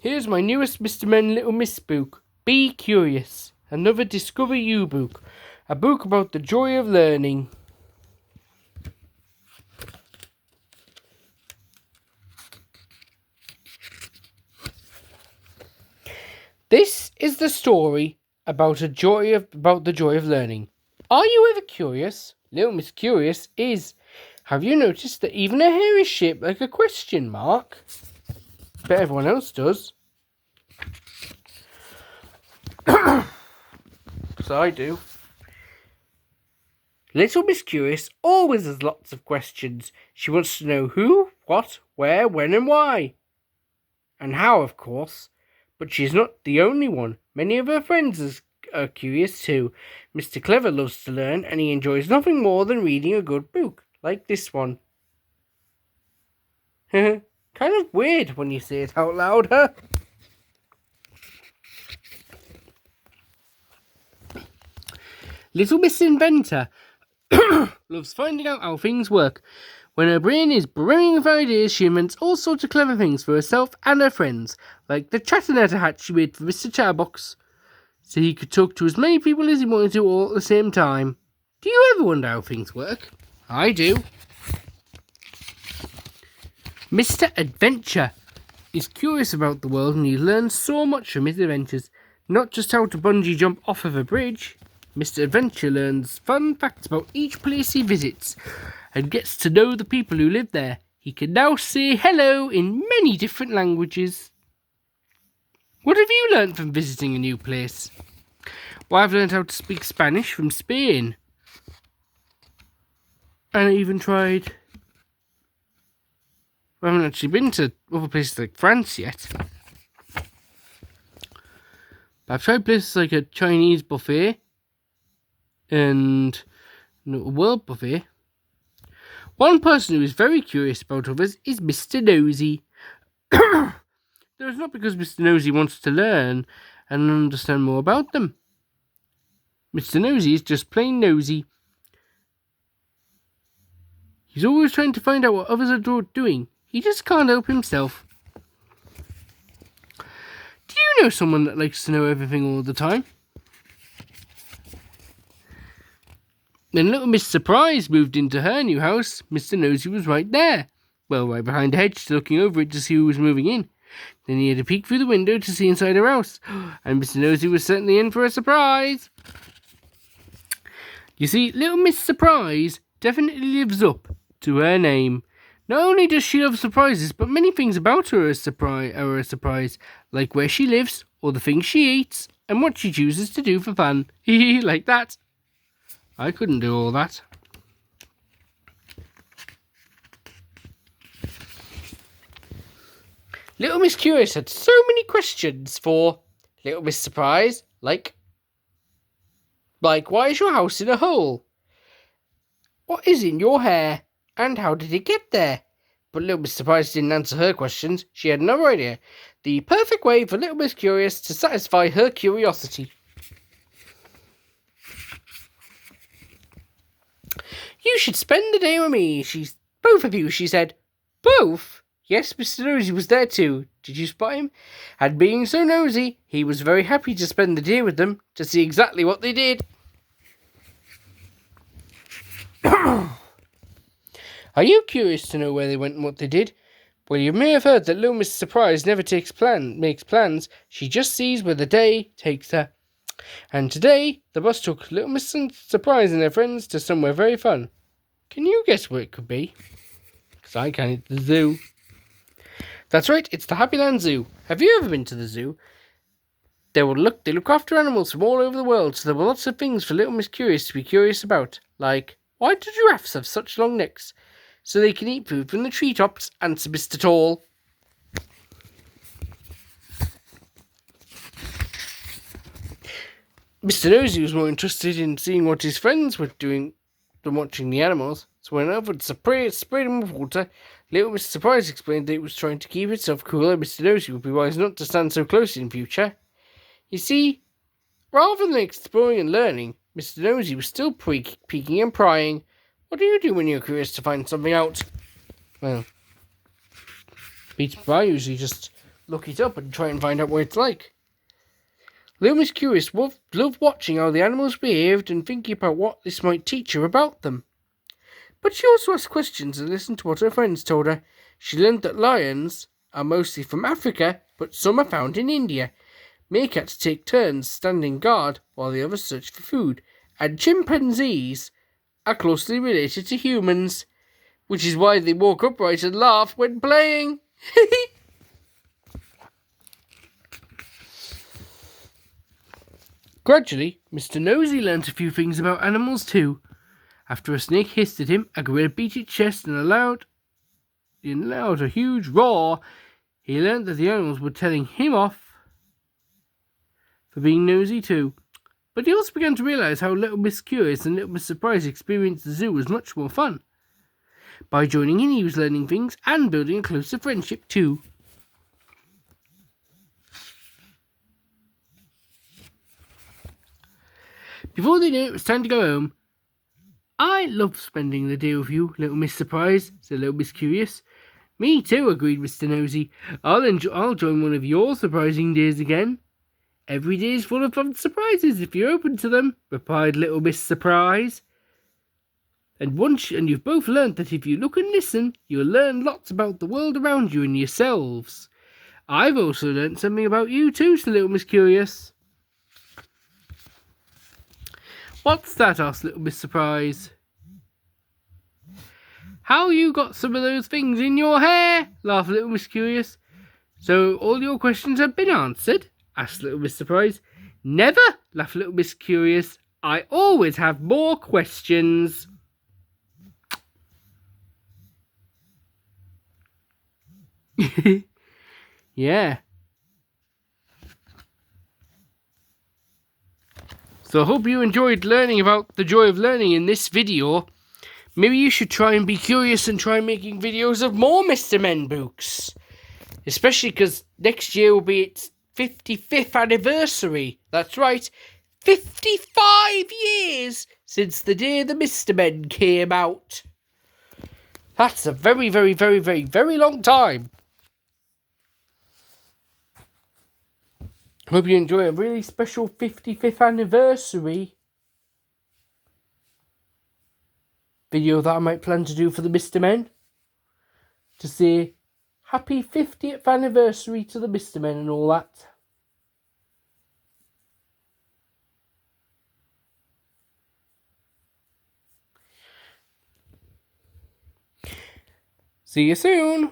Here's my newest Mr. Men Little Miss book, Be Curious, another Discover You book, a book about the joy of learning. This is the story about the joy of learning. Are you ever curious? Little Miss Curious is. Have you noticed that even her hair is shaped like a question mark? But everyone else does. So I do. Little Miss Curious always has lots of questions. She wants to know who, what, where, when and why. And how, of course. But she's not the only one. Many of her friends are curious too. Mr. Clever loves to learn, and he enjoys nothing more than reading a good book, like this one. Kind of weird when you say it out loud, huh? Little Miss Inventor loves finding out how things work. When her brain is brimming with ideas, she invents all sorts of clever things for herself and her friends, like the Chatternatter hat she made for Mr. Chatterbox, so he could talk to as many people as he wanted to all at the same time. Do you ever wonder how things work? I do. Mr. Adventure is curious about the world, and he learns so much from his adventures, not just how to bungee jump off of a bridge. Mr. Adventure learns fun facts about each place he visits and gets to know the people who live there. He can now say hello in many different languages. What have you learned from visiting a new place? Well, I've learned how to speak Spanish from Spain. And I even tried... I haven't actually been to other places like France yet. But I've tried places like a Chinese buffet and a world buffet. One person who is very curious about others is Mr. Nosy. That is not because Mr. Nosy wants to learn and understand more about them. Mr. Nosy is just plain nosy. He's always trying to find out what others are doing. He just can't help himself. Do you know someone that likes to know everything all the time? When little Miss Surprise moved into her new house, Mr. Nosy was right there. Well, right behind a hedge, looking over it to see who was moving in. Then he had to peek through the window to see inside her house. And Mr. Nosy was certainly in for a surprise. You see, little Miss Surprise definitely lives up to her name. Not only does she love surprises, but many things about her are a surprise, like where she lives, or the things she eats, and what she chooses to do for fun. Like that. I couldn't do all that. Little Miss Curious had so many questions for Little Miss Surprise, like why is your house in a hole? What is in your hair? And how did it get there? But Little Miss Surprise didn't answer her questions. She had no idea. The perfect way for Little Miss Curious to satisfy her curiosity. You should spend the day with me, both of you, she said. Both? Yes, Mr. Nosy was there too. Did you spot him? And being so nosy, he was very happy to spend the day with them to see exactly what they did. Are you curious to know where they went and what they did? Well, you may have heard that Little Miss Surprise never makes plans. She just sees where the day takes her. And today, the bus took Little Miss Surprise and her friends to somewhere very fun. Can you guess where it could be? Because I can. It's the zoo. That's right, it's the Happyland Zoo. Have you ever been to the zoo? They look after animals from all over the world, so there were lots of things for Little Miss Curious to be curious about. Like, why do giraffes have such long necks? So they can eat food from the treetops, answered Mr. Tall. Mr. Nosy was more interested in seeing what his friends were doing than watching the animals, so when over to spray them with water, Little Miss Surprise explained that it was trying to keep itself cool, and Mr. Nosy would be wise not to stand so close in future. You see, rather than exploring and learning, Mr. Nosy was still peeking and prying. What do you do when you're curious to find something out? Well, I usually just look it up and try and find out what it's like. Lou was curious, loved watching how the animals behaved and thinking about what this might teach her about them. But she also asked questions and listened to what her friends told her. She learned that lions are mostly from Africa, but some are found in India. Meerkats take turns standing guard while the others search for food. And chimpanzees are closely related to humans, which is why they walk upright and laugh when playing. Gradually, Mr. Nosy learnt a few things about animals too. After a snake hissed at him, a gorilla beat its chest and allowed a huge roar. He learnt that the animals were telling him off for being nosy too. But he also began to realise how Little Miss Curious and Little Miss Surprise experience the zoo was much more fun. By joining in, he was learning things and building a closer friendship too. Before they knew it was time to go home. I love spending the day with you, Little Miss Surprise, said Little Miss Curious. Me too, agreed Mr. Nosy. I'll join one of your surprising days again. Every day is full of fun surprises if you're open to them, replied Little Miss Surprise. And you've both learned that if you look and listen, you'll learn lots about the world around you and yourselves. I've also learnt something about you too, said Little Miss Curious. What's that? Asked Little Miss Surprise. How you got some of those things in your hair? Laughed Little Miss Curious. So all your questions have been answered? Asked Little Miss Surprise. Never, laughed Little Miss Curious. I always have more questions. Yeah. So I hope you enjoyed learning about the joy of learning in this video. Maybe you should try and be curious and try making videos of more Mr. Men books. Especially because next year will be its 55th anniversary. That's right, 55 years since the day the Mr. Men came out. That's a very, very, very, very, very long time. Hope you enjoy a really special 55th anniversary video that I might plan to do for the Mr. Men. To say happy 50th anniversary to the Mr. Men and all that. See you soon.